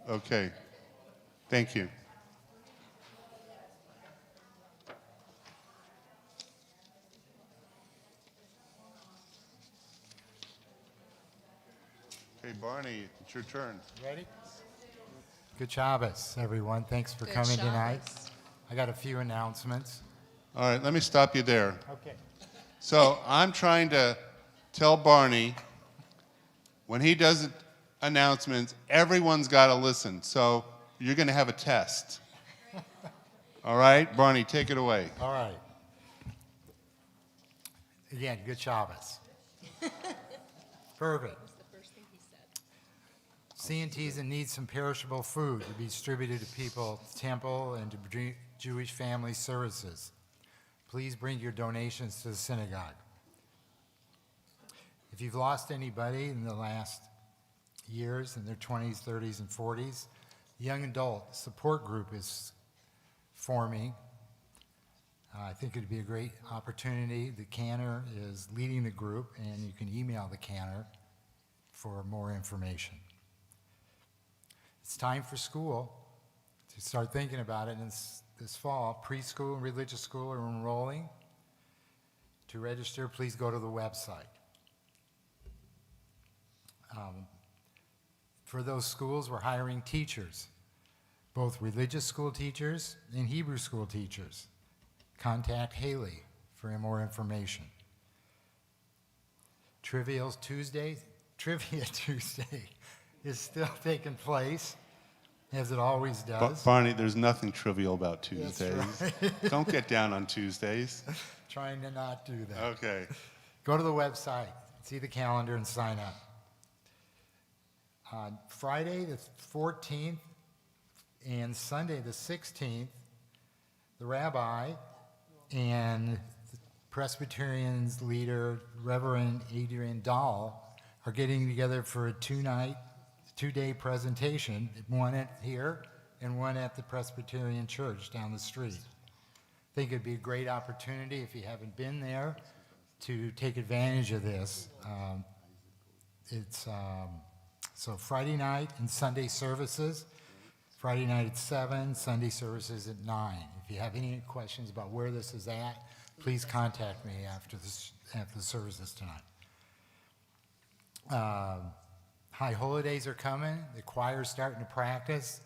Okay. Thank you. Okay, Barney, it's your turn. Ready? Good Shabbos, everyone. Thanks for Good coming tonight. Shabbos. I got a few announcements. All right, let me stop you there. Okay. So I'm trying to tell Barney when he does announcements, everyone's got to listen. So you're going to have a test. All right, Barney, take it away. All right. Again, good Shabbos. Perfect. That's the first thing he said. C&T's in need some perishable food to be distributed to people at the temple and to Jewish family services. Please bring your donations to the synagogue. If you've lost anybody in the last years in their 20s, 30s, and 40s, the young adult support group is forming. I think it'd be a great opportunity. The canner is leading the group, and you can email the canner for more information. It's time for school to start thinking about it this fall. Preschool and religious school are enrolling. To register, please go to the website. For those schools, we're hiring teachers, both religious school teachers and Hebrew school teachers. Contact Haley for more information. Trivia Tuesday is still taking place, as it always does. Barney, there's nothing trivial about Tuesdays. That's right. Don't get down on Tuesdays. Trying to not do that. Okay. Go to the website, see the calendar, and sign up. On Friday the 14th and Sunday the 16th, the rabbi and the Presbyterians leader, Reverend Adrian Dahl, are getting together for a two-day presentation, one here and one at the Presbyterian Church down the street. I think it'd be a great opportunity, if you haven't been there, to take advantage of this. So Friday night and Sunday services. Friday night at 7, Sunday services at 9. If you have any questions about where this is at, please contact me after the services tonight. High holidays are coming. The choir's starting to practice.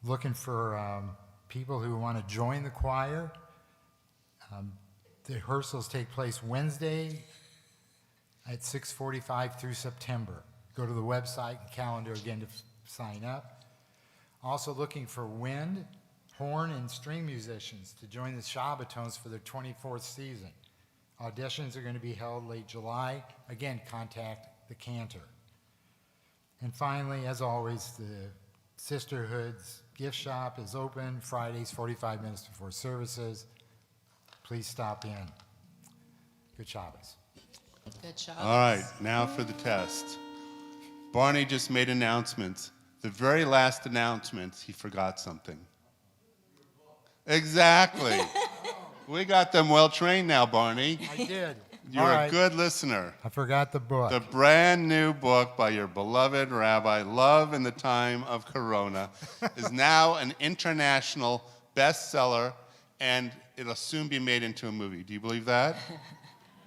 Looking for people who want to join the choir. The rehearsals take place Wednesday at 6:45 through September. Go to the website and calendar again to sign up. Also looking for wind, horn, and string musicians to join the Shabbatones for their 24th season. Auditions are going to be held late July. Again, contact the cantor. And finally, as always, the Sisterhood's gift shop is open Fridays, 45 minutes before services. Please stop in. Good Shabbos. Good Shabbos. All right, now for the test. Barney just made announcements. The very last announcement, he forgot something. Exactly. We got them well trained now, Barney. I did. You're All a right. good listener. I forgot the book. The brand new book by your beloved rabbi, Love in the Time of Corona, is now an international bestseller, and it'll soon be made into a movie. Do you believe that?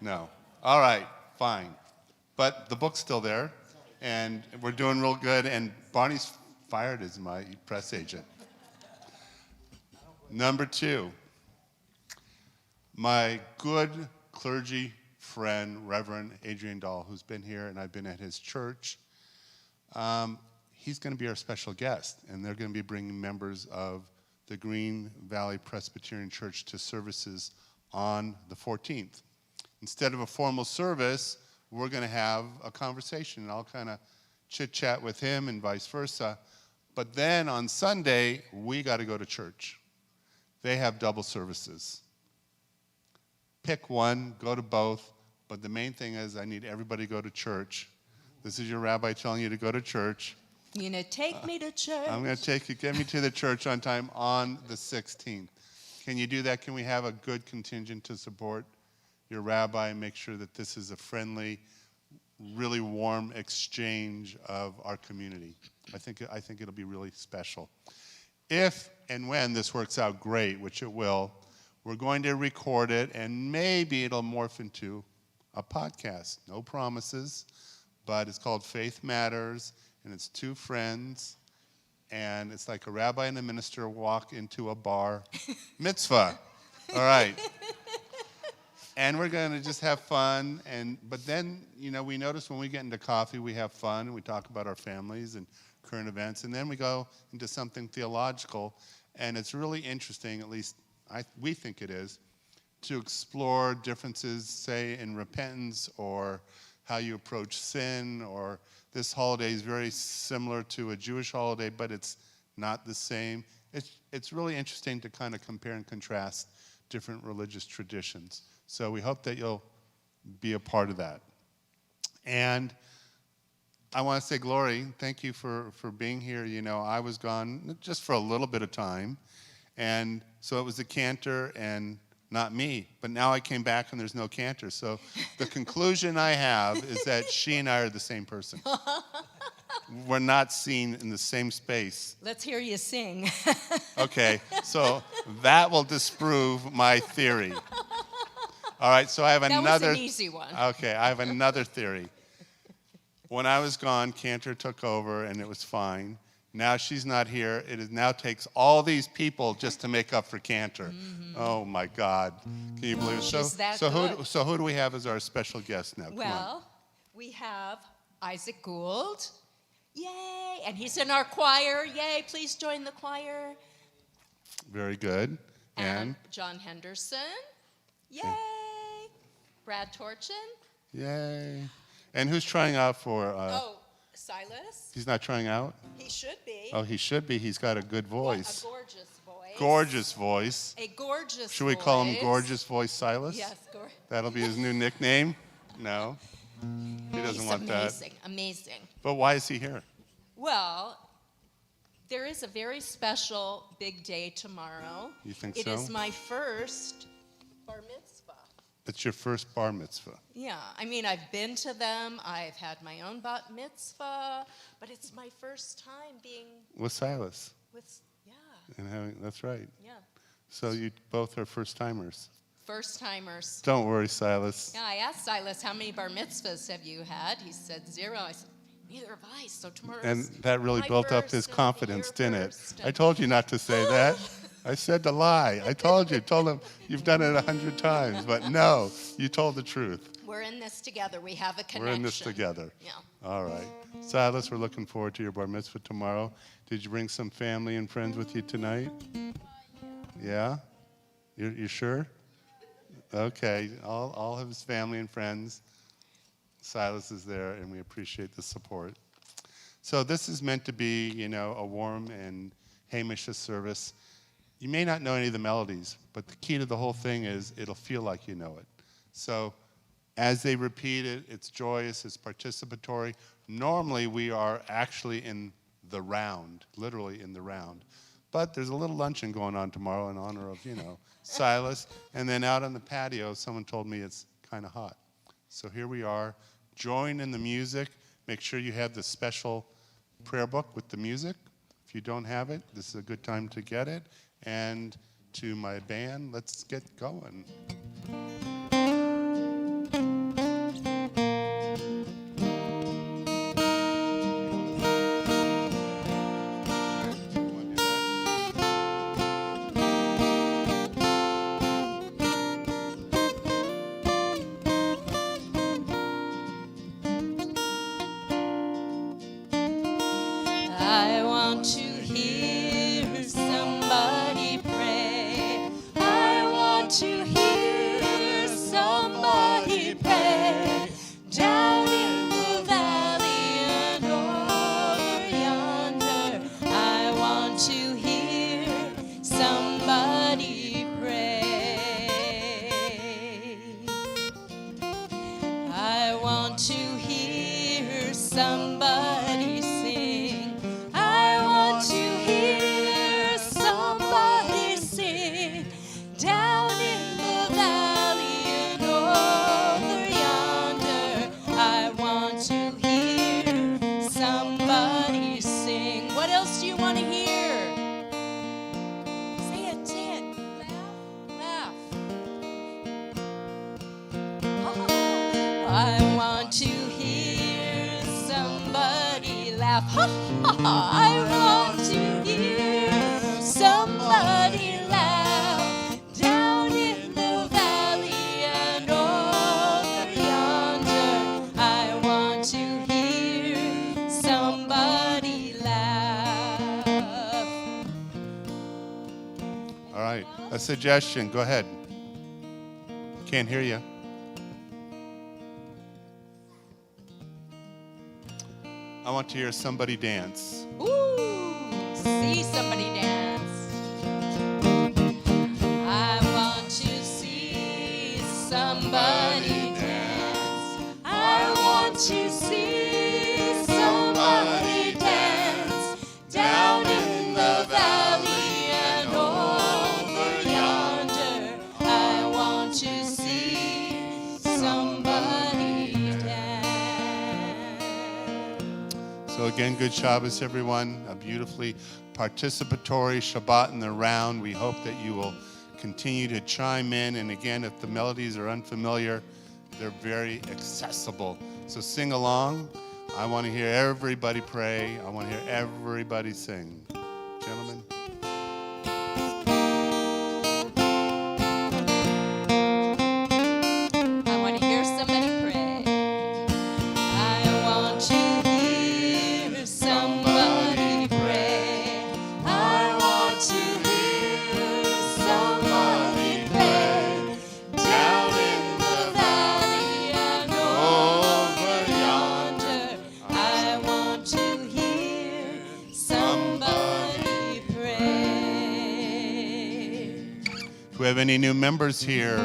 No. All right, fine. But the book's still there, and we're doing real good, and Barney's fired as my press agent. Number 2, my good clergy friend, Reverend Adrian Dahl, who's been here, and I've been at his church. He's going to be our special guest, and they're going to be bringing members of the Green Valley Presbyterian Church to services on the 14th. Instead of a formal service, we're going to have a conversation, and I'll kind of chit-chat with him and vice versa. But then on Sunday, we got to go to church. They have double services. Pick one, go to both, but the main thing is I need everybody to go to church. This is your rabbi telling you to go to church. You know, take me to church. I'm going to get me to the church on time on the 16th. Can you do that? Can we have a good contingent to support your rabbi and make sure that this is a friendly, really warm exchange of our community. I think it'll be really special. If and when this works out great, which it will, we're going to record it, and maybe it'll morph into a podcast. No promises, but it's called Faith Matters, and it's two friends, and it's like a rabbi and a minister walk into a bar mitzvah. All right. And we're going to just have fun, but then, we notice when we get into coffee, we have fun, and we talk about our families and current events, and then we go into something theological, and it's really interesting, at least we think it is, to explore differences, say, in repentance or how you approach sin, or this holiday is very similar to a Jewish holiday, but it's not the same. It's really interesting to kind of compare and contrast different religious traditions. So we hope that you'll be a part of that. And I want to say, Glory, thank you for being here. I was gone just for a little bit of time, and so it was the cantor and not me. But now I came back and there's no cantor. So the conclusion I have is that she and I are the same person. We're not seen in the same space. Let's hear you sing. Okay, so that will disprove my theory. All right, so I have another. That was an easy one. Okay, I have another theory. When I was gone, Cantor took over, and it was fine. Now she's not here. Now takes all these people just to make up for Cantor. Mm-hmm. Oh my God! Can you believe it? She's that good. So who do we have as our special guest now? Well, we have Isaac Gould. Yay! And he's in our choir. Yay! Please join the choir. Very good. And John Henderson. Yay! Brad Torchin. Yay. And who's trying out for... Silas. He's not trying out? He should be. Oh, he should be. He's got a good voice. A gorgeous voice. Gorgeous voice. A gorgeous Should we voice. call him Gorgeous Voice Silas? Yes, gorgeous. That'll be his new nickname? No. He doesn't want that. Amazing. But why is he here? Well, there is a very special big day tomorrow. You think It so? is my first bar mitzvah. It's your first bar mitzvah. Yeah, I've been to them. I've had my own bat mitzvah, but it's my first time being With Silas. That's right. Yeah. So you both are first timers. First timers. Don't worry, Silas. Yeah, I asked Silas, how many bar mitzvahs have you had? He said 0. I said, neither have I, so tomorrow's And that really my built up first, his and confidence, your didn't it? first, I told you not to say that. I said to lie. I told him you've done it 100 times, but no, you told the truth. We're in this together. We have a connection. We're in this together. Yeah. All right. Silas, we're looking forward to your bar mitzvah tomorrow. Did you bring some family and friends with you tonight? Yeah? You sure? Okay. All of his family and friends. Silas is there, and we appreciate the support. So this is meant to be, a warm and Hamish service. You may not know any of the melodies, but the key to the whole thing is it'll feel like you know it. So as they repeat it, it's joyous, it's participatory. Normally we are actually in the round, literally in the round. But there's a little luncheon going on tomorrow in honor of, Silas. And then out on the patio, someone told me it's kind of hot. So here we are. Join in the music. Make sure you have the special prayer book with the music. If you don't have it, this is a good time to get it. And to my band, let's get going. I want to hear somebody pray. I want to hear somebody pray. Down in the valley and over yonder, I want to hear somebody pray. I want to hear somebody sing. I want I want to hear somebody laugh. Ha ha ha! I want to hear somebody laugh down in the valley and over yonder. I want to hear somebody laugh. All right, a suggestion. Go ahead. Can't hear you. I want to hear somebody dance. Ooh, see somebody dance. I want to see somebody dance. I want to see somebody dance down in the valley and over yonder. I want to see somebody dance. So again, good Shabbos, everyone. A beautifully participatory Shabbat in the round. We hope that you will continue to chime in. And again, if the melodies are unfamiliar, they're very accessible. So sing along. I want to hear everybody pray. I want to hear everybody sing. Gentlemen. I want to hear somebody pray. I want to hear somebody pray. I want to hear somebody pray. Down in the valley and over yonder. I want to hear somebody pray. If we have any new members here,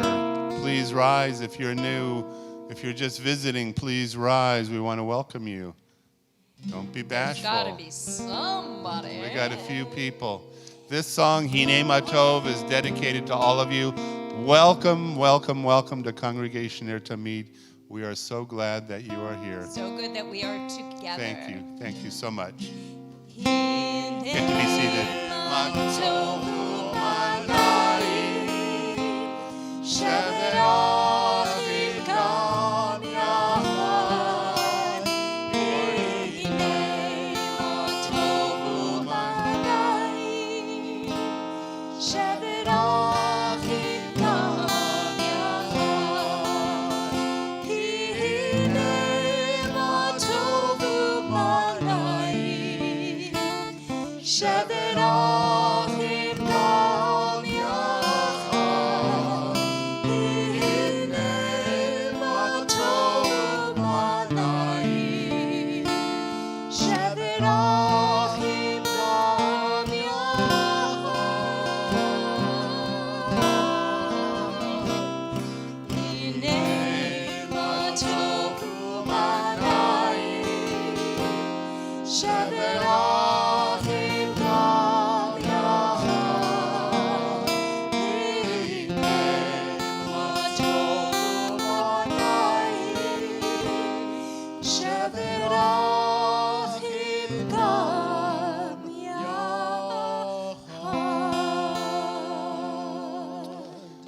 please rise. If you're new, if you're just visiting, please rise. We want to welcome you. Don't be There's bashful. got to be somebody. We got a few people. This song, Hinei Matov, is dedicated to all of you. Welcome, welcome, welcome to Congregation Ner Tamid. We are so glad that you are here. So good that we are together. Thank you. Thank you so much. Get Get to be seated.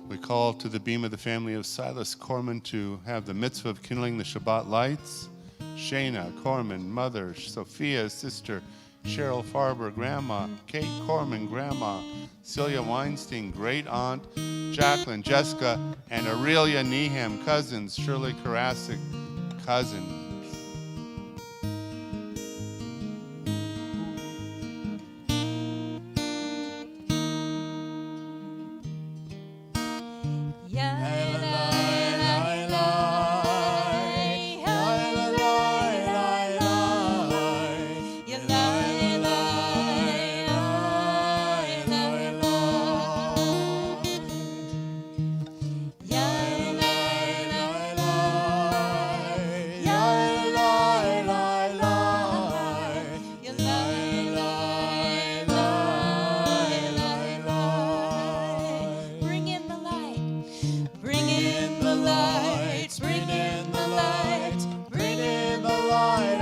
We call to the beam of the family of Silas Corman to have the mitzvah of kindling the Shabbat lights. Shana Corman, mother, Sophia, sister, Cheryl Farber, grandma, Kate Corman, grandma, Celia Weinstein, great aunt, Jacqueline, Jessica, and Aurelia Neham, cousins, Shirley Karasik, cousin.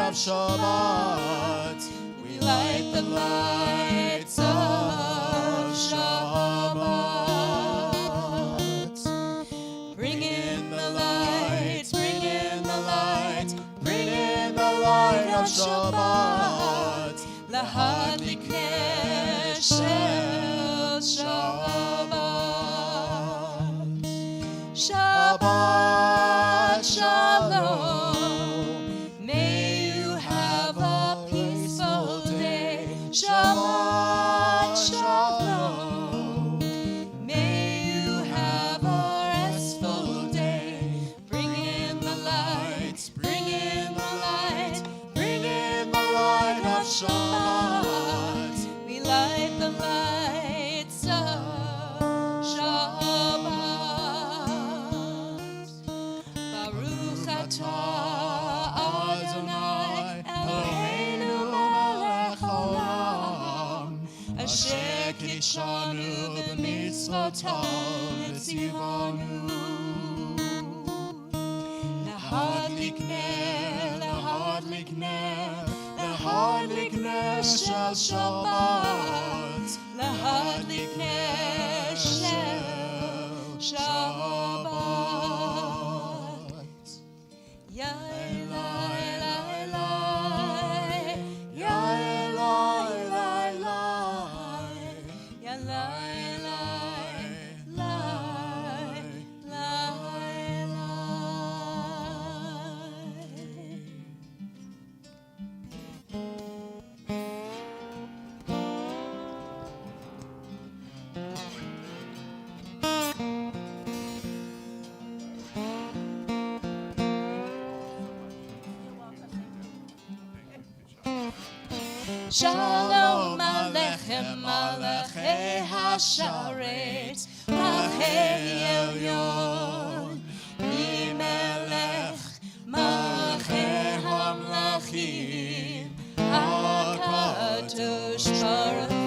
Shabbat, we light the lights of Shabbat. Bring in the lights, bring in the לפני של שבת. Shabbat Shalom. May you have a peaceful day. Shabbat Shalom. May you have a restful day. Bring in the lights, bring in the light, bring in the light of Shabbat. We light the lights of Shabbat. Baruch atah Adonai Eloheinu melech haolam, asher kidshanu b'mitzvotav v'tzivonu. Lahadlik ner, lahadlik ner, lahadlik ner shel Shabbat, lahadlik ner shel Shabbat. Ya Elai, Elai, Elai, Ya Elai, Elai, Elai, Ya Elai, Elai, Elai, Elai, Elai. Shalom Aleichem Malachei Hasharetz Malchei Elyon Mimelech Malchei Hamlachim HaKadosh Baruch Hu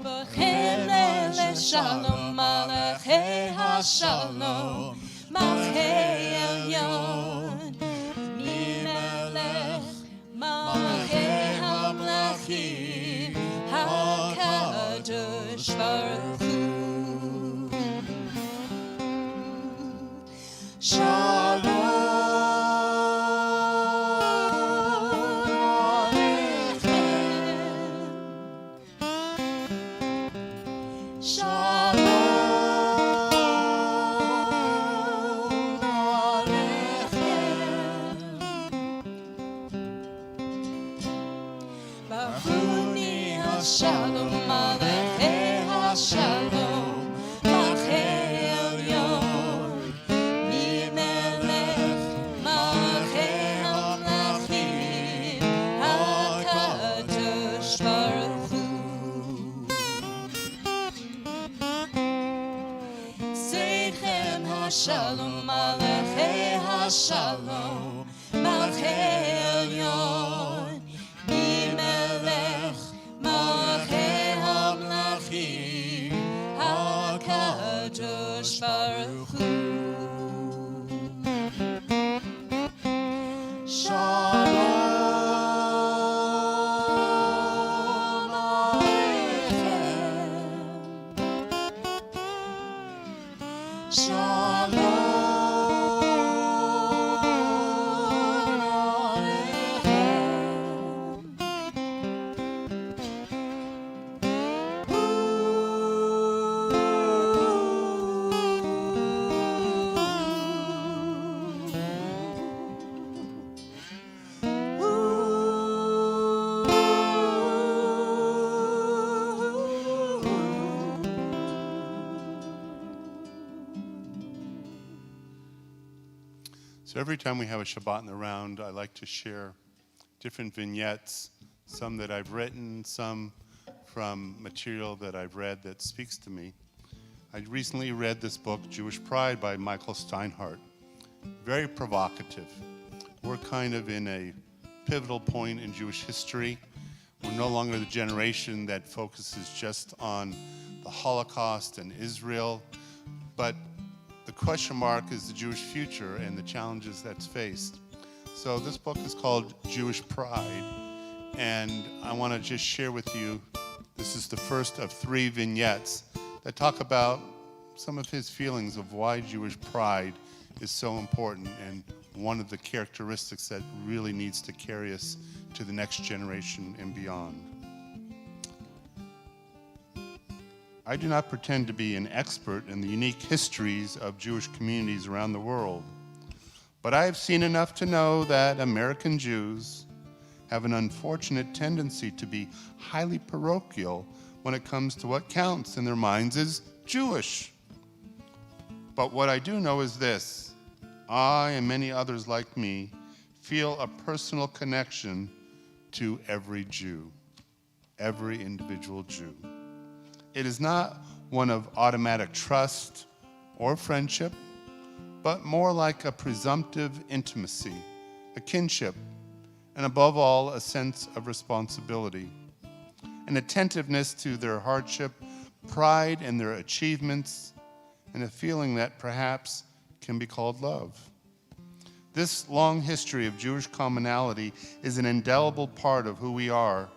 B'chem Lele Shalom Malachei Hashalom Malchei Elyon Malchei Hamlachim HaKadosh Baruch Hu. Shalom Aleichem. Shalom Baruni Hashalom Malachei Hashalom Malchei Elyon Mimelech Malchei Hamlachim HaKadosh Baruch Hu. Seichem Hashalom Malachei Hashalom Malchei Elyon Mimelech Malchei Hamlachim HaKadosh Baruch Hu. Shalom Aleichem. Shalom Aleichem. So every time we have a Shabbat in the round, I like to share different vignettes, some that I've written, some from material that I've read that speaks to me. I recently read this book, Jewish Pride, by Michael Steinhardt. Very provocative. We're kind of in a pivotal point in Jewish history. We're no longer the generation that focuses just on the Holocaust and Israel, but the question mark is the Jewish future and the challenges that's faced. So this book is called Jewish Pride, and I want to just share with you, this is the first of 3 vignettes that talk about some of his feelings of why Jewish pride is so important and one of the characteristics that really needs to carry us to the next generation and beyond. I do not pretend to be an expert in the unique histories of Jewish communities around the world, but I have seen enough to know that American Jews have an unfortunate tendency to be highly parochial when it comes to what counts in their minds as Jewish. But what I do know is this: I and many others like me feel a personal connection to every Jew, every individual Jew. It is not one of automatic trust or friendship, but more like a presumptive intimacy, a kinship, and above all, a sense of responsibility, an attentiveness to their hardship, pride in their achievements, and a feeling that perhaps can be called love. This long history of Jewish commonality is an indelible part of who we are,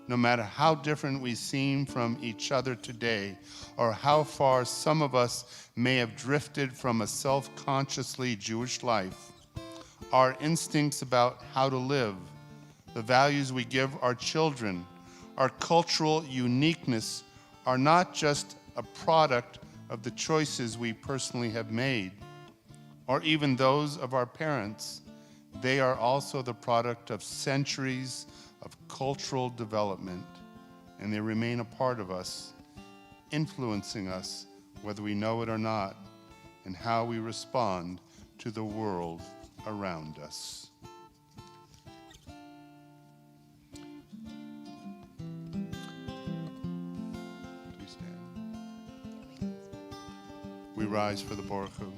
no matter how different we seem from each other today, or how far some of us may have drifted from a self-consciously Jewish life. Our instincts about how to live, the values we give our children, our cultural uniqueness are not just a product of the choices we personally have made, or even those of our parents. They are also the product of centuries of cultural development, and they remain a part of us, influencing us, whether we know it or not, and how we respond to the world around us. Please stand. We rise for the Baruch Hu.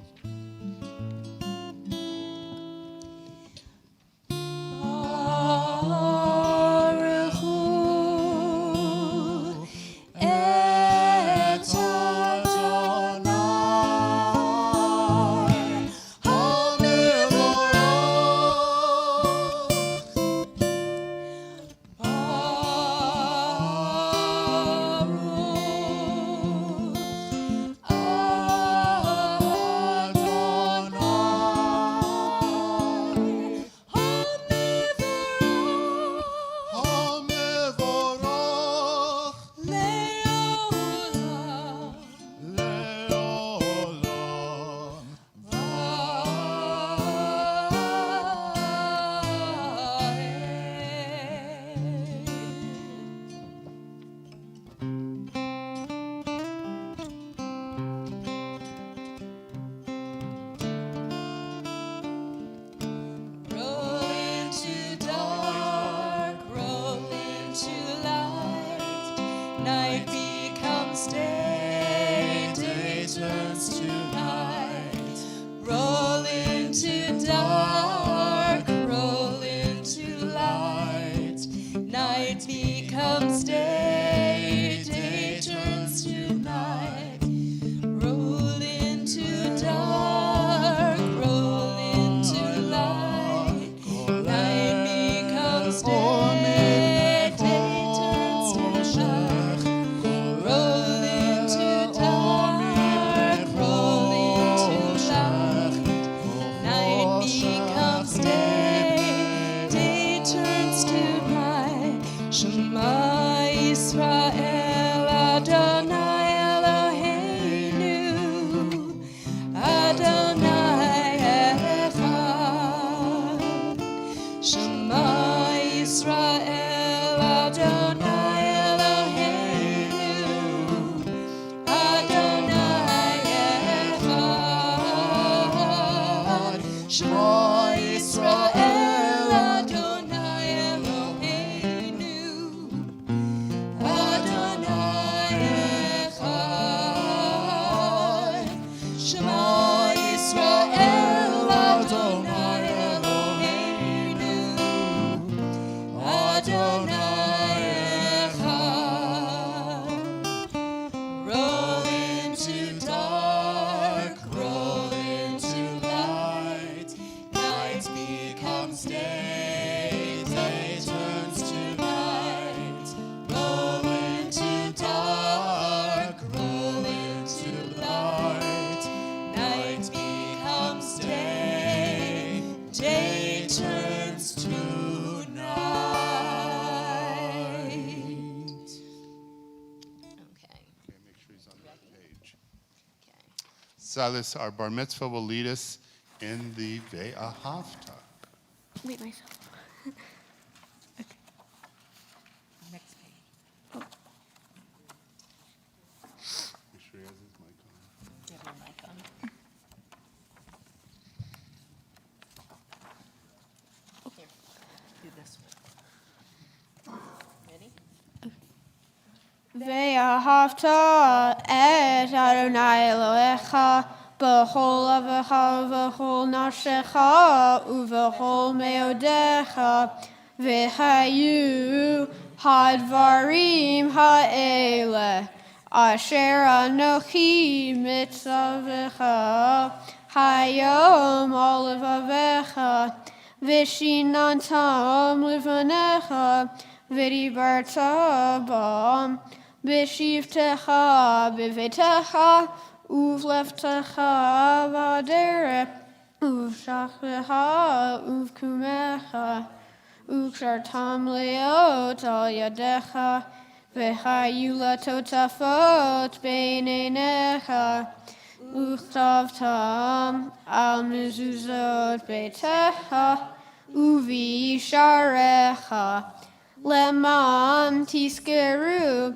Night becomes day, day turns to night. Roll into dark, roll into light. Night becomes day, day turns to night. Roll into dark, roll into light. Night becomes day, day turns to night. Roll into dark, roll into light. Night becomes day, day turns to night. Shema Yisrael Adonai Eloheinu, Adonai Echad. Shema Yisrael Adonai Eloheinu, Adonai Echad. Shema Yisrael Adonai Eloheinu, Adonai Echad. Shema Yisrael Adonai Eloheinu, Adonai Echad. Roll into dark, roll into light. Night becomes day, day turns to night. Roll into dark, roll into light. Night becomes day, Silas, our bar mitzvah, will lead us in the Ve'ahavta. Wait, myself. Next page. Make sure he has his mic on. You have your mic on. Here, do this one. Ready? ואהבת את אדוני אלוהיך בכל לבבך ובכל נפשך ובכל מאודיך והיו הדברים האלה אשר אנוכי מצווך היום על לבביך ושיננתם לפניך ודיברת בם בשבתך בביתך ובלבבך בדרך ובשכבך ובקומך וקשרתם להיות על ידיך והיו לטוטפות בין עיניך וכתבתם על מזוזות ביתך ובישעריך למען תזכרו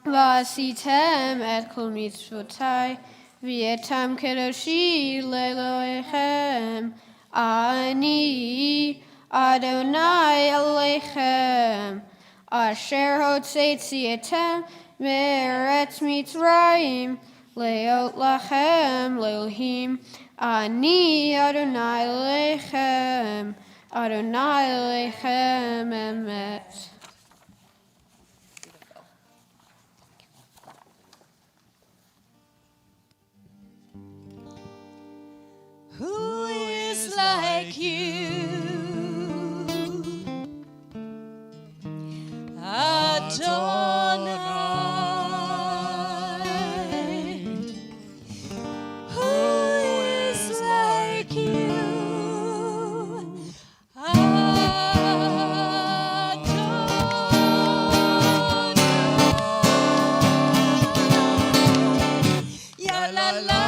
ועשיתם את כל מצוותי והייתם קדושים לאלוהיכם אני אדוני אלוהיכם אשר הוצאתיכם מארץ מצרים להיות לכם לאלוהים אני אדוני אלוהיכם אדוני אלוהיכם אמת. Who is like you? Adonai. Who is like you? Adonai. Ya la la.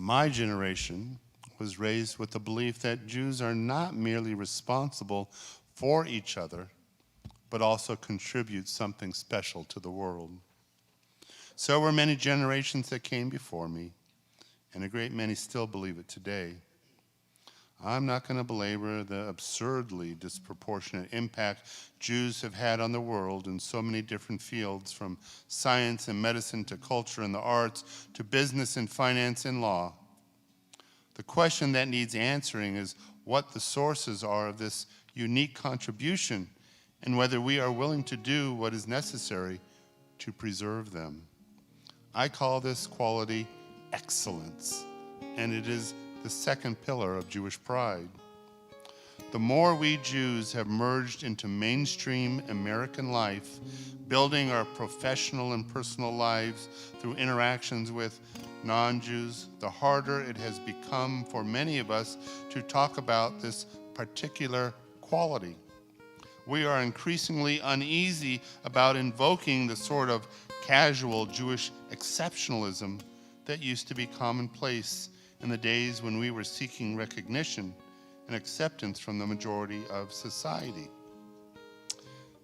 My generation was raised with the belief that Jews are not merely responsible for each other, but also contribute something special to the world. So were many generations that came before me, and a great many still believe it today. I'm not going to belabor the absurdly disproportionate impact Jews have had on the world in so many different fields, from science and medicine to culture and the arts to business and finance and law. The question that needs answering is what the sources are of this unique contribution and whether we are willing to do what is necessary to preserve them. I call this quality excellence, and it is the second pillar of Jewish pride. The more we Jews have merged into mainstream American life, building our professional and personal lives through interactions with non-Jews, the harder it has become for many of us to talk about this particular quality. We are increasingly uneasy about invoking the sort of casual Jewish exceptionalism that used to be commonplace in the days when we were seeking recognition and acceptance from the majority of society.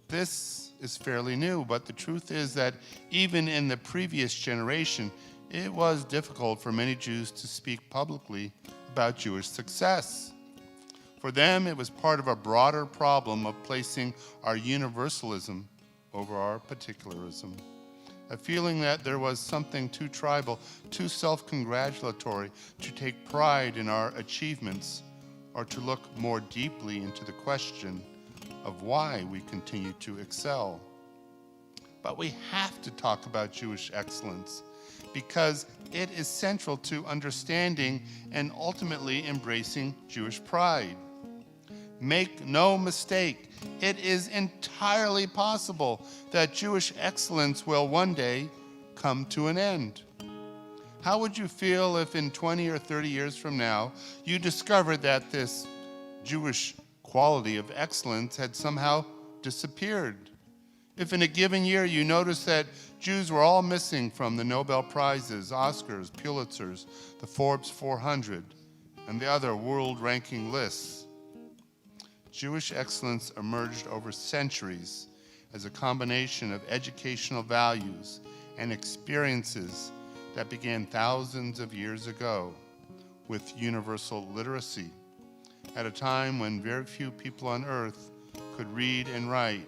This is fairly new, but the truth is that even in the previous generation, it was difficult for many Jews to speak publicly about Jewish success. For them, it was part of a broader problem of placing our universalism over our particularism, a feeling that there was something too tribal, too self-congratulatory to take pride in our achievements, or to look more deeply into the question of why we continue to excel. But we have to talk about Jewish excellence because it is central to understanding and ultimately embracing Jewish pride. Make no mistake, it is entirely possible that Jewish excellence will one day come to an end. How would you feel if in 20 or 30 years from now, you discovered that this Jewish quality of excellence had somehow disappeared? If in a given year you noticed that Jews were all missing from the Nobel Prizes, Oscars, Pulitzers, the Forbes 400, and the other world-ranking lists? Jewish excellence emerged over centuries as a combination of educational values and experiences that began thousands of years ago with universal literacy, at a time when very few people on earth could read and write.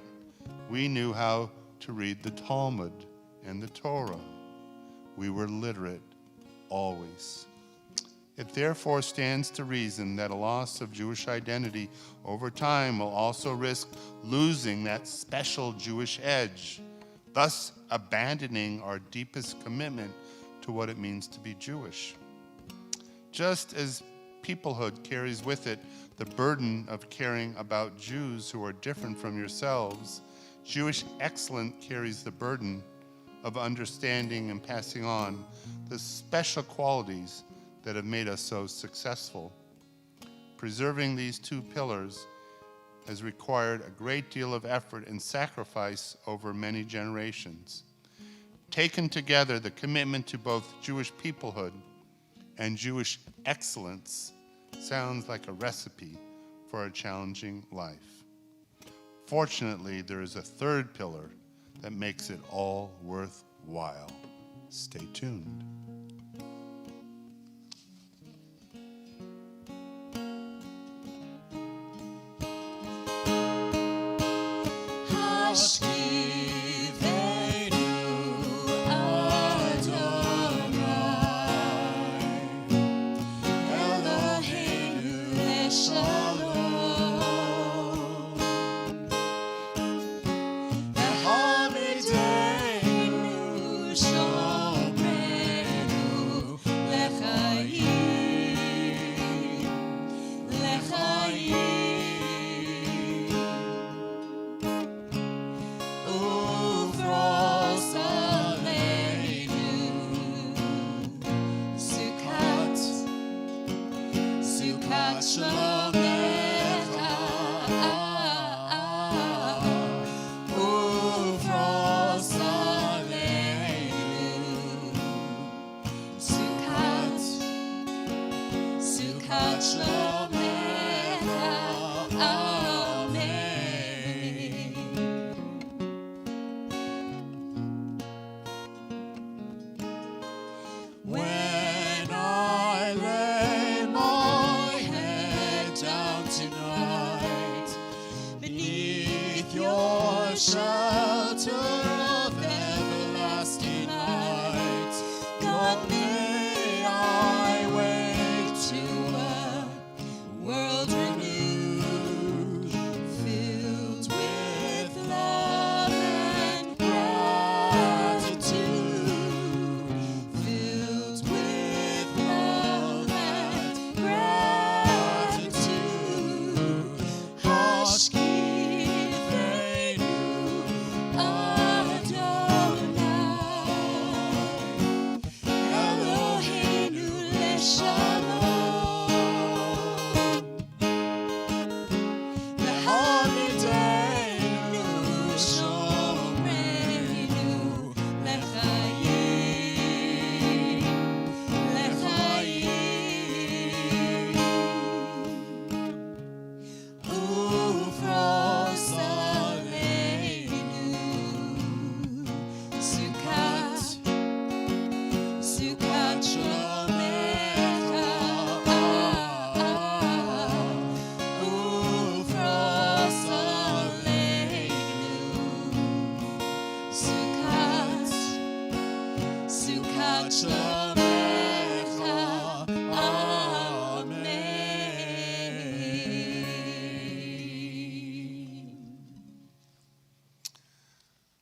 We knew how to read the Talmud and the Torah. We were literate always. It therefore stands to reason that a loss of Jewish identity over time will also risk losing that special Jewish edge, thus abandoning our deepest commitment to what it means to be Jewish. Just as peoplehood carries with it the burden of caring about Jews who are different from yourselves, Jewish excellence carries the burden of understanding and passing on the special qualities that have made us so successful. Preserving these two pillars has required a great deal of effort and sacrifice over many generations. Taken together, the commitment to both Jewish peoplehood and Jewish excellence sounds like a recipe for a challenging life. Fortunately, there is a third pillar that makes it all worthwhile. Stay tuned.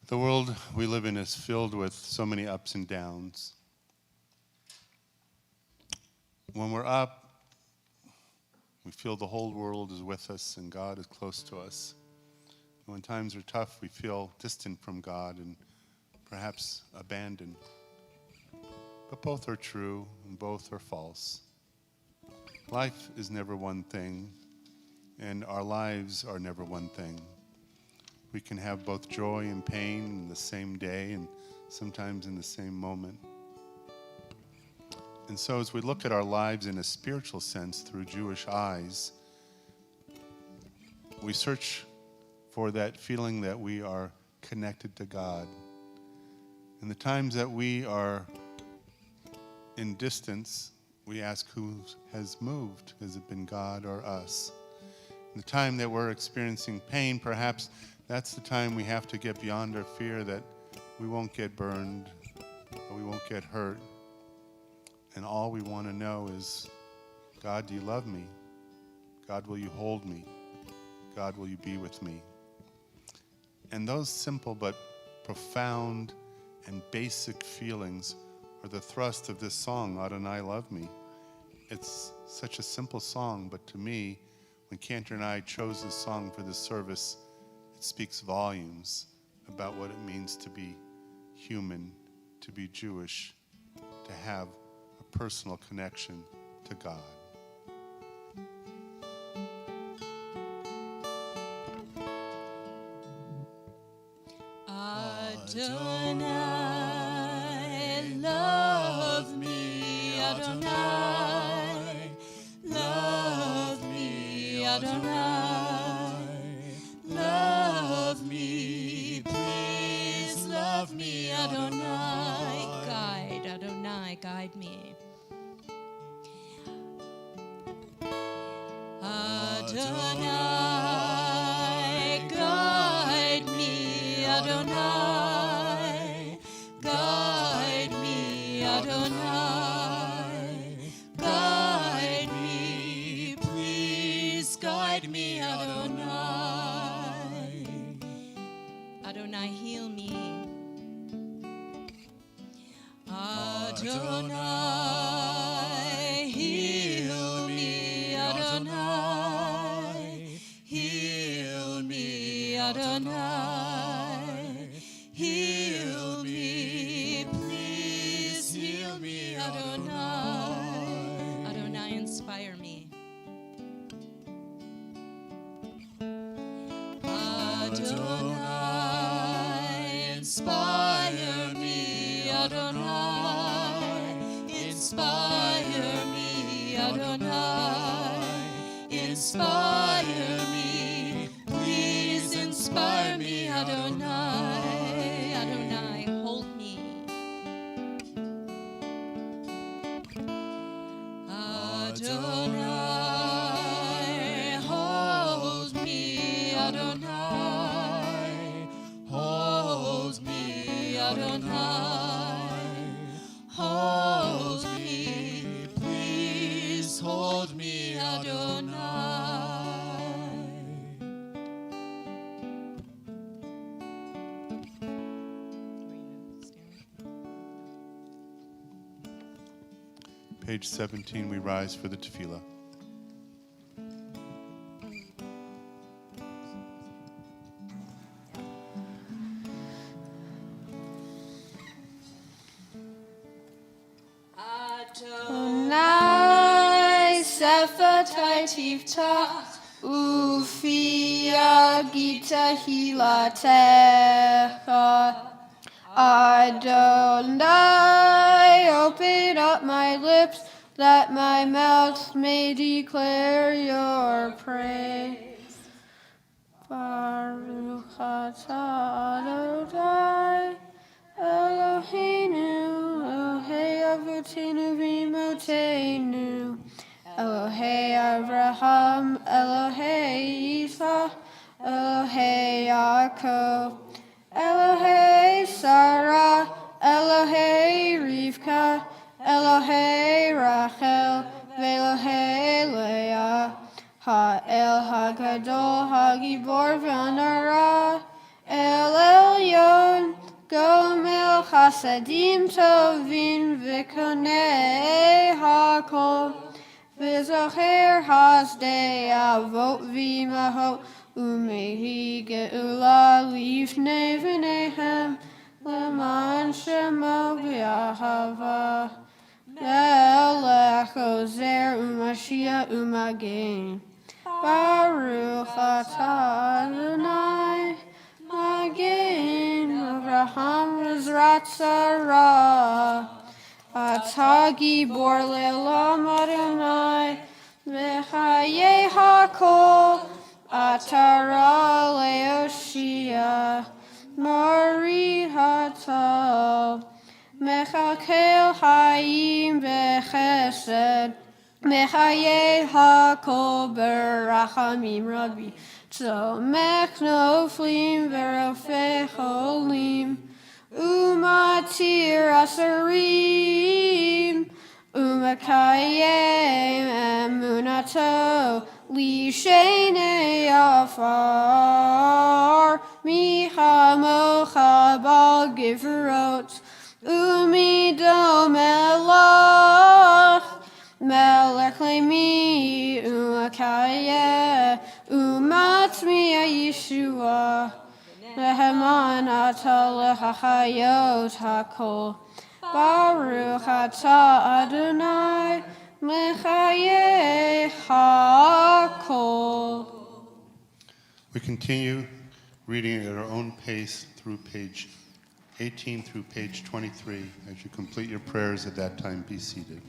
The world we live in is filled with so many ups and downs. When we're up, we feel the whole world is with us and God is close to us. And when times are tough, we feel distant from God and perhaps abandoned. But both are true and both are false. Life is never one thing, and our lives are never one thing. We can have both joy and pain in the same day and sometimes in the same moment. And so as we look at our lives in a spiritual sense through Jewish eyes, we search for that feeling that we are connected to God. In the times that we are in distance, we ask who has moved. Has it been God or us? In the time that we're experiencing pain, perhaps that's the time we have to get beyond our fear that we won't get burned, or we won't get hurt. And all we want to know is, God, do you love me? God, will you hold me? God, will you be with me? And those simple but profound and basic feelings are the thrust of this song, Adonai Love Me. It's such a simple song, but to me, when Cantor and I chose this song for this service, it speaks volumes about what it means to be human, to be Jewish, to have a personal connection to God. Adonai, love me, Adonai, love me, Adonai, love me, please love me, Adonai, guide me. Adonai, guide me, Adonai, guide me, Adonai, guide me, please guide me, Adonai. Adonai, heal me. Adonai, heal me, Adonai, heal me, Adonai, heal me, please heal me, Adonai. Adonai, inspire me. Adonai, inspire me, Adonai, inspire me, Adonai, inspire me, please inspire me, Adonai. Adonai, hold me. Adonai, hold me, Adonai, hold me, Adonai, hold me, please hold me, Adonai. Page 17, we rise for the tefillah. Adonai Sephatai Tivta Ufia Gita Hilatecha. Adonai, open up my lips, that my mouth may declare your praise. Baruch atah Adonai, Eloheinu, Elohei Avotenu v'Imotenu, Elohei Avraham, Elohei Yitzchak, Elohei Yaakov, Elohei Sarah, Elohei Rivka, Elohei Rachel, Ve'Elohei Leah, Ha'el Hagadol, Hagibor v'Anara, El Elyon, Chasadim tovim v'konei hakol v'zocher hasdei avot v'imahot umehi geula lifnei v'neihem leman shemo v'ahava melech ozer u'mashiach u'magen Baruch atah Adonai Magen Avraham V'zrat Sarah Atah Gibor Le'olam Adonai V'chayei Hakol Atah Ra Le'oshia Mari Hatal Mechakel Hayim B'chesed Mechayei Hakol Berachamim Rabbi Tzomech Noflim Verofei Cholim Umatir Asarim Umakayem Emunato Lishenei Afar Michamocha Bal Givrot Umidom Elach Melech Leimi Umakayeh Umatmi Yeshua Leheman Atah Lehachayot Hakol Baruch Atah Adonai Mechayeh Hakol. We continue reading at our own pace through page 18 through page 23. As you complete your prayers at that time, be seated.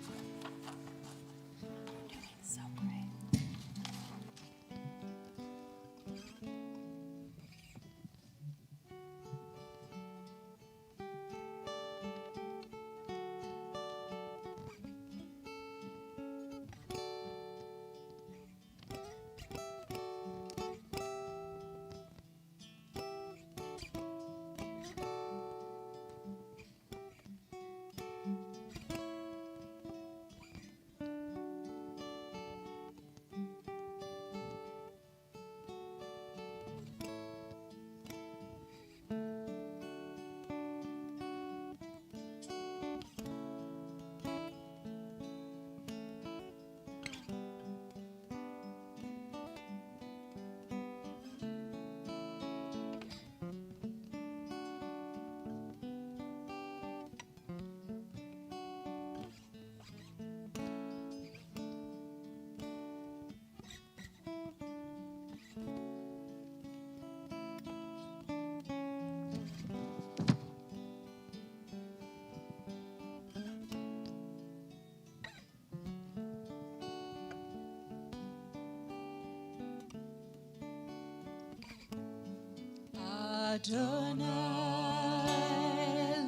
Adonai,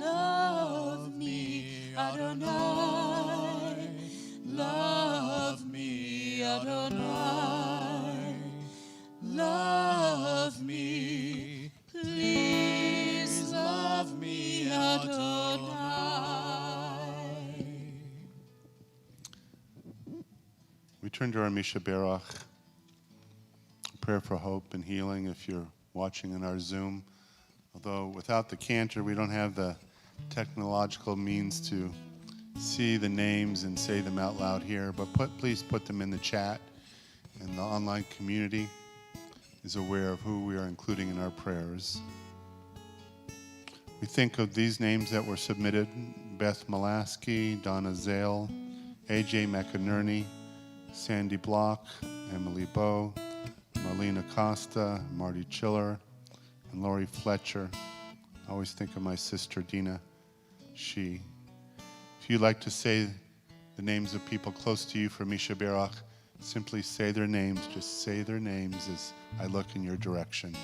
love me, Adonai, love me, Adonai, love me, please love me, Adonai. We turn to our Misha Berach, prayer for hope and healing if you're watching in our Zoom. Although without the cantor, we don't have the technological means to see the names and say them out loud here, but please put them in the chat, and the online community is aware of who we are including in our prayers. We think of these names that were submitted: Beth Molaski, Donna Zale, AJ McInerney, Sandy Block, Emily Bowe, Marlena Costa, Marty Chiller, and Lori Fletcher. I always think of my sister Dina, she. If you'd like to say the names of people close to you for Misha Berach, simply say their names. Just say their names as I look in your direction.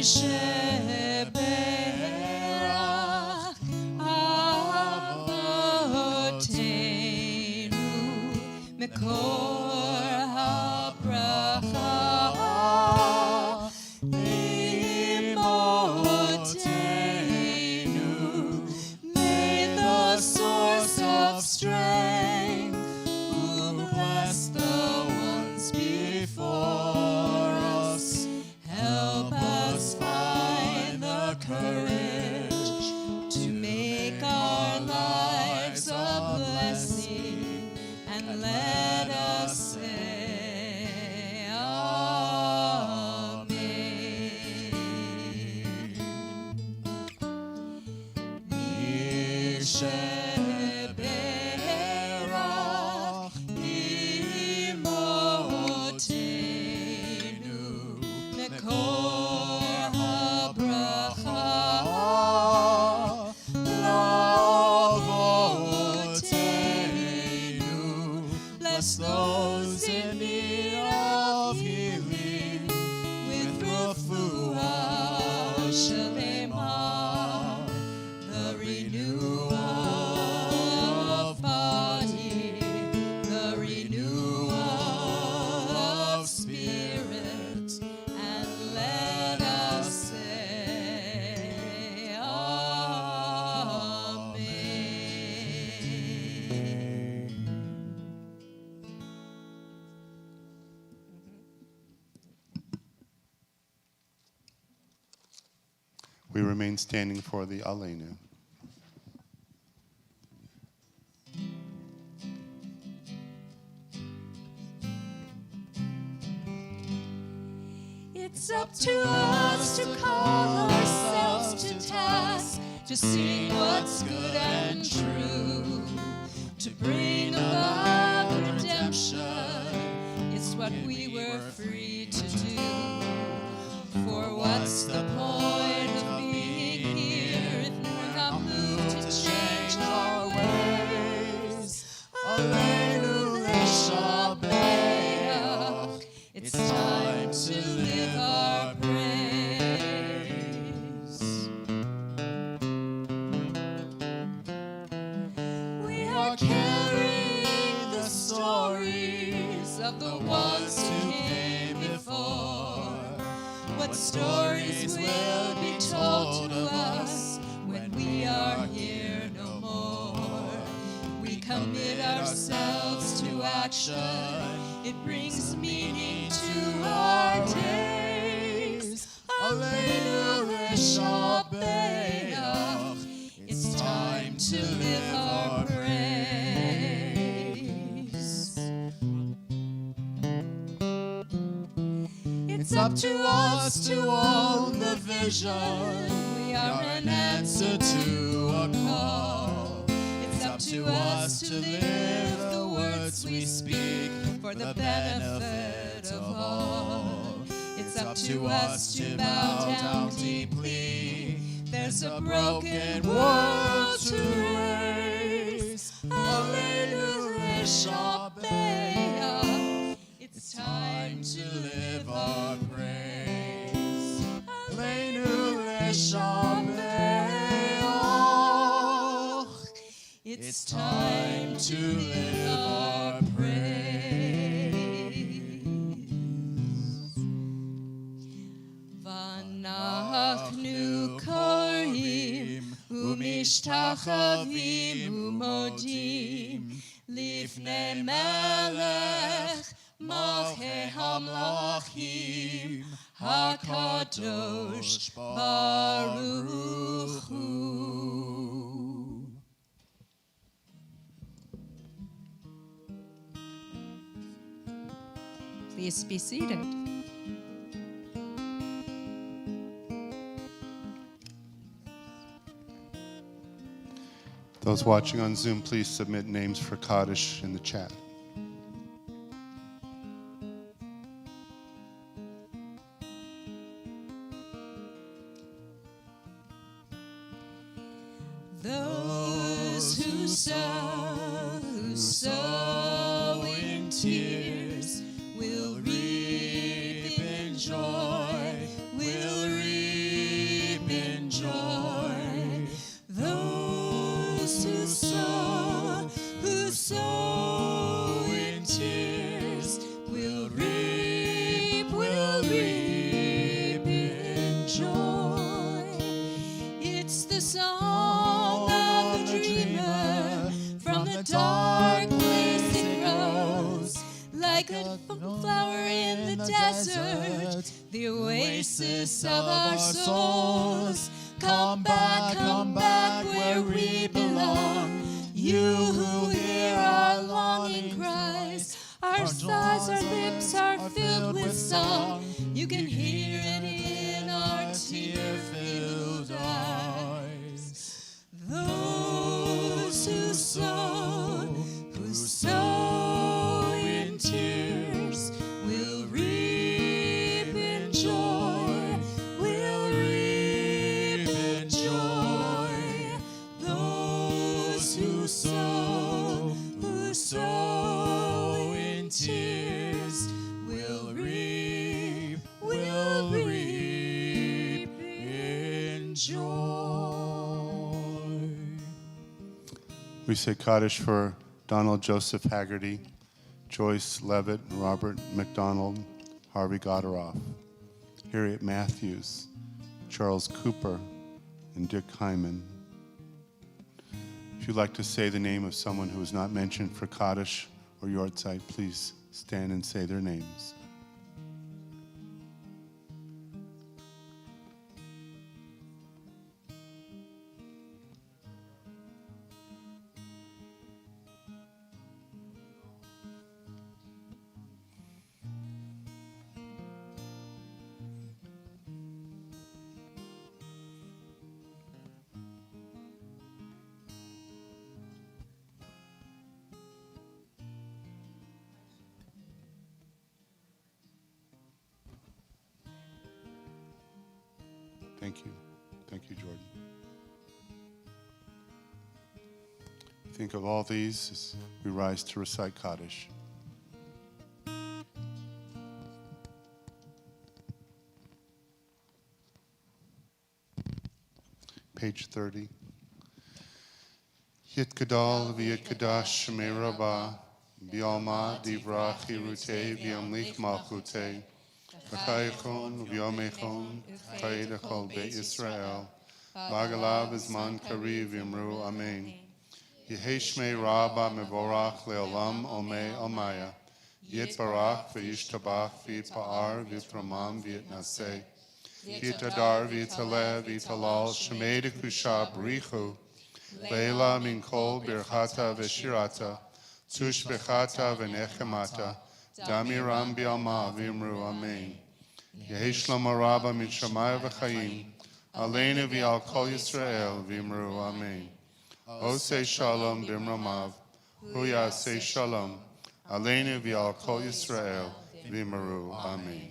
Sheberach Avotenu Mekor HaBracha Imotenu. May the source of strength who bless the ones before us help us find the courage to make our lives a blessing, and let us say Amen. Sheberach Imotenu Mekor HaBracha Lavotenu. Bless those in need of healing with refuah shalema, the renewal of body, the renewal of spirit, and let us say Amen. We remain standing for the Aleinu. It's up to us to call ourselves to task, to see what's good and true, to bring about redemption. It's what we were free to do. For what's the point of being here if we're not moved to change our ways? Aleinu Leshabeach. It's time to live our praise. We are carrying the stories of the ones who came before. What stories will be told to us when we are here no more? We commit ourselves to action. It brings meaning to our days. Aleinu Leshabeach. It's time to live our praise. It's up to us to own the vision. We are an answer to a call. It's up to us to live the words we speak for the benefit of all. It's up to us to bow down deeply. There's a broken world to raise. Aleinu Leshabeach. It's time to live our praise. Aleinu Leshabeach. It's time to live our praise. Vanachnu korim umishtachavim umodim lifnei melech malchei hamlachim hakadosh baruch hu. Please be seated. Those watching on Zoom, please submit names for Kaddish in the chat. Those who sow in tears will reap in joy, will reap a dark place it grows, like a flower in the desert, the oasis of our souls. Come back where we belong. You who hear our longing cries, our sighs, our lips are filled with song. You can hear it in our tear-filled eyes. Those who sow in tears will reap in joy, will reap in joy. Those who sow in tears will reap in joy. We say Kaddish for Donald Joseph Haggerty, Joyce Levitt, Robert McDonald, Harvey Goderoff, Harriet Matthews, Charles Cooper, and Dick Hyman. If you'd like to say the name of someone who is not mentioned for Kaddish or Yortzeit, please stand and say their names. Thank you. Thank you, Jordan. Think of all these as we rise to recite Kaddish. Page 30. Yit Gadol v'yit Kadash Shemei Rabbah B'yalma Divrach Hirutei V'yamlich Malchutei V'chayechon v'yomechon Chayed Echol Beit Yisrael V'agalav Izman Kariv Yimru Amen. Yehei Shmei Rabbah Mevorach Le'olam Omei Omaya Yit Barach V'yishtabach V'yitpa'ar V'yitramam V'yitnaseh V'yitadar V'yitaleh V'yitalal Shemei Dekusha B'richu Leila Min Kol Birchata V'shirata Tush Bechata V'nechemata Damiram B'yalma V'yimru Amen. Yehi Shlomo Rabba Min Shamayim V'chayim Aleinu V'yal Kol Yisrael V'yimru Amen. Osei Shalom B'mramav Hu Yaseh Shalom Aleinu V'yal Kol Yisrael V'yimru Amen.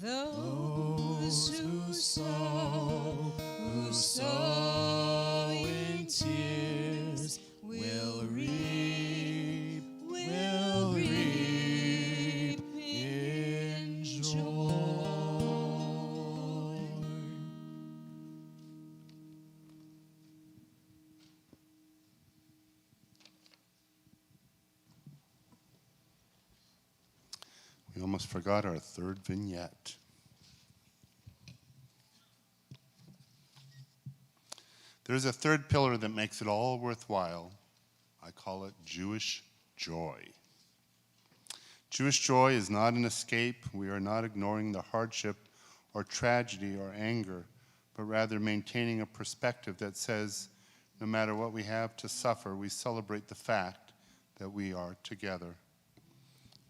Those who sow in tears will reap in joy. We almost forgot our third vignette. There's a third pillar that makes it all worthwhile. I call it Jewish joy. Jewish joy is not an escape. We are not ignoring the hardship or tragedy or anger, but rather maintaining a perspective that says, no matter what we have to suffer, we celebrate the fact that we are together.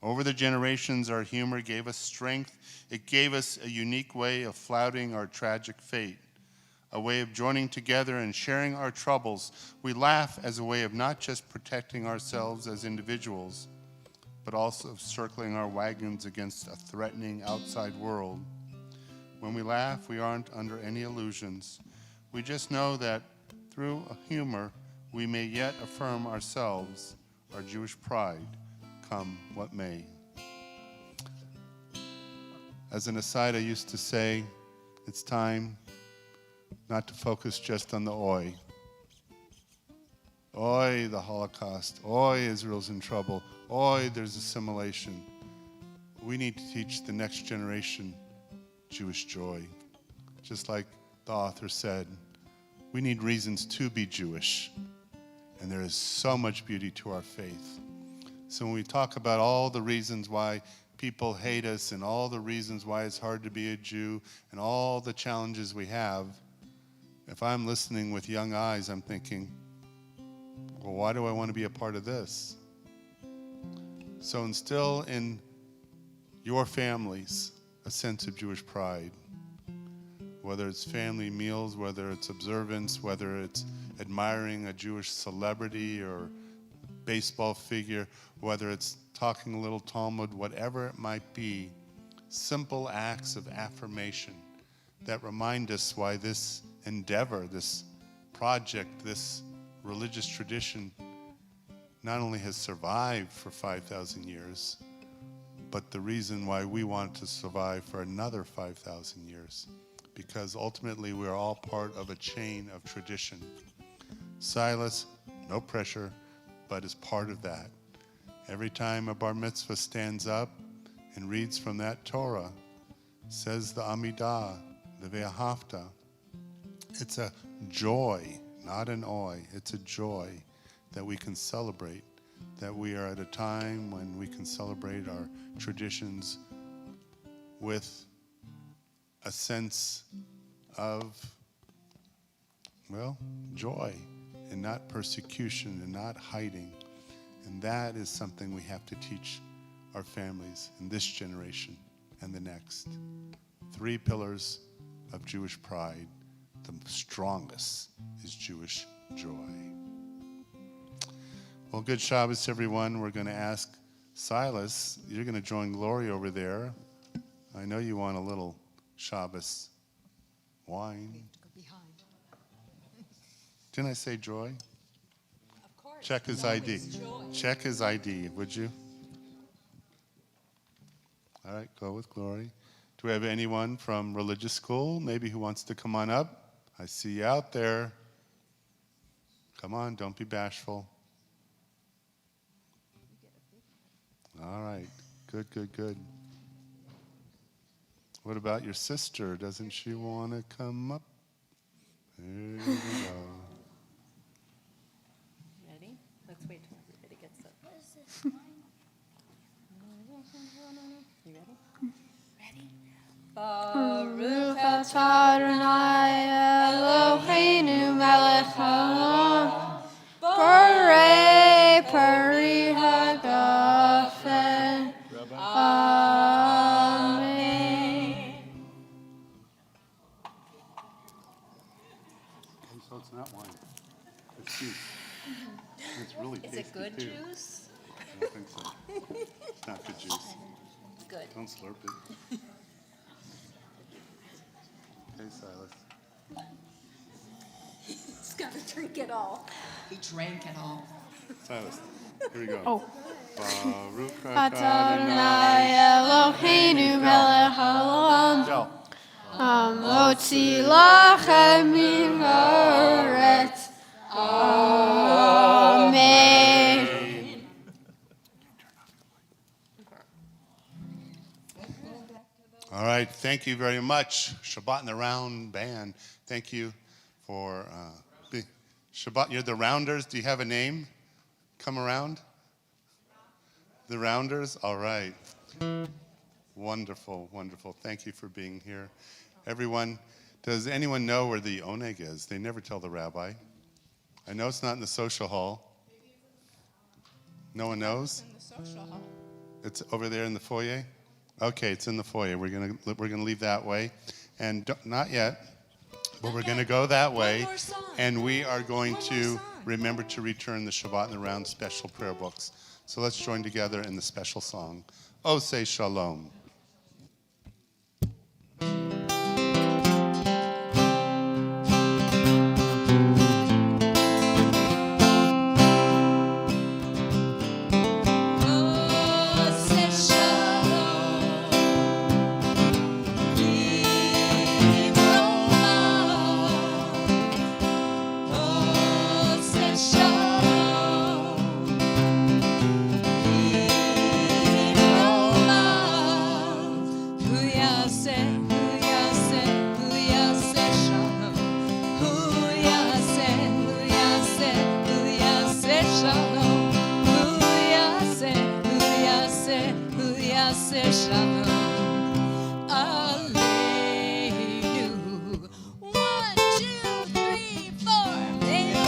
Over the generations, our humor gave us strength. It gave us a unique way of flouting our tragic fate, a way of joining together and sharing our troubles. We laugh as a way of not just protecting ourselves as individuals, but also of circling our wagons against a threatening outside world. When we laugh, we aren't under any illusions. We just know that through humor, we may yet affirm ourselves, our Jewish pride, come what may. As an aside, I used to say, it's time not to focus just on the oi. Oi, the Holocaust. Oi, Israel's in trouble. Oi, there's assimilation. We need to teach the next generation Jewish joy. Just like the author said, We need reasons to be Jewish. And there is so much beauty to our faith. So when we talk about all the reasons why people hate us and all the reasons why it's hard to be a Jew and all the challenges we have, if I'm listening with young eyes, I'm thinking, well, why do I want to be a part of this? So instill in your families a sense of Jewish pride, whether it's family meals, whether it's observance, whether it's admiring a Jewish celebrity or baseball figure, whether it's talking a little Talmud, whatever it might be, simple acts of affirmation that remind us why this endeavor, this project, this religious tradition not only has survived for 5,000 years, but the reason why we want to survive for another 5,000 years, because ultimately we are all part of a chain of tradition. Silas, no pressure, but is part of that. Every time a bar mitzvah stands up and reads from that Torah, says the Amidah, the Ve'ahavta, it's a joy, not an oi. It's a joy that we can celebrate, that we are at a time when we can celebrate our traditions with a sense of, well, joy and not persecution and not hiding. And that is something we have to teach our families in this generation and the next. 3 pillars of Jewish pride. The strongest is Jewish joy. Well, good Shabbos, everyone. We're going to ask Silas, you're going to join Glory over there. I know you want a little Shabbos wine. We have to go behind. Didn't I say joy? Of course. Check his No, ID. it's joy. Check his ID, would you? All right, go with Glory. Do we have anyone from religious school, maybe who wants to come on up? I see you out there. Come on, don't be bashful. All right, good, good, good. What about your sister? Doesn't she want to come up? There you go. Ready? Let's wait till everybody gets up. You ready? Ready? Baruch atah Adonai Eloheinu melech haolam, borei pari hagafen. Amen. So it's not wine. It's juice. It's really tasty. Is it good too. juice? I don't think so. It's not good juice. Good. Don't slurp it. Okay, Silas. He's got to drink it all. He drank it all. Silas, here we go. Oh. Baruch Adonai Eloheinu melech haolam, Go. hamotzi lachem min haaretz. Amen. All right, thank you very much. Shabbat in the Round Band. Thank you for Shabbat. You're the Rounders. Do you have a name? Come around. The Rounders? All right. Wonderful, wonderful. Thank you for being here. Everyone, does anyone know where the oneg is? They never tell the rabbi. I know it's not in the social hall. No one knows? In the social hall. It's over there in the foyer? Okay, it's in the foyer. We're gonna leave that way. And not yet, but we're gonna go that way. more song. And we are going One more to song. remember to return the Shabbat in the Round special prayer books. So let's join together in the special song. Oh, say shalom. Shalom. say shalom aleinu. 1, 2, 3, 4. May the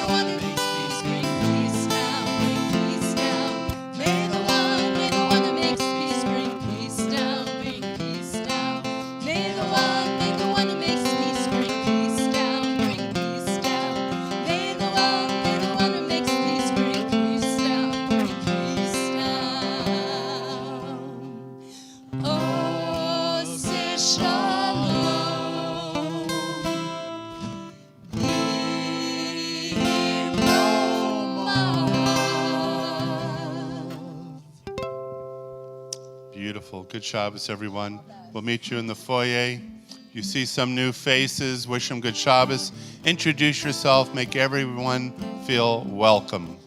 one who makes peace bring peace down, bring peace down. May the one who makes peace bring peace down, bring peace down. May the one who makes peace bring peace down, bring peace down. May the one who makes peace bring peace down, bring peace down. Oh, say shalom. Beautiful. Good Shabbos, everyone. We'll meet you in the foyer. You see some new faces. Wish them good Shabbos. Introduce yourself. Make everyone feel welcome.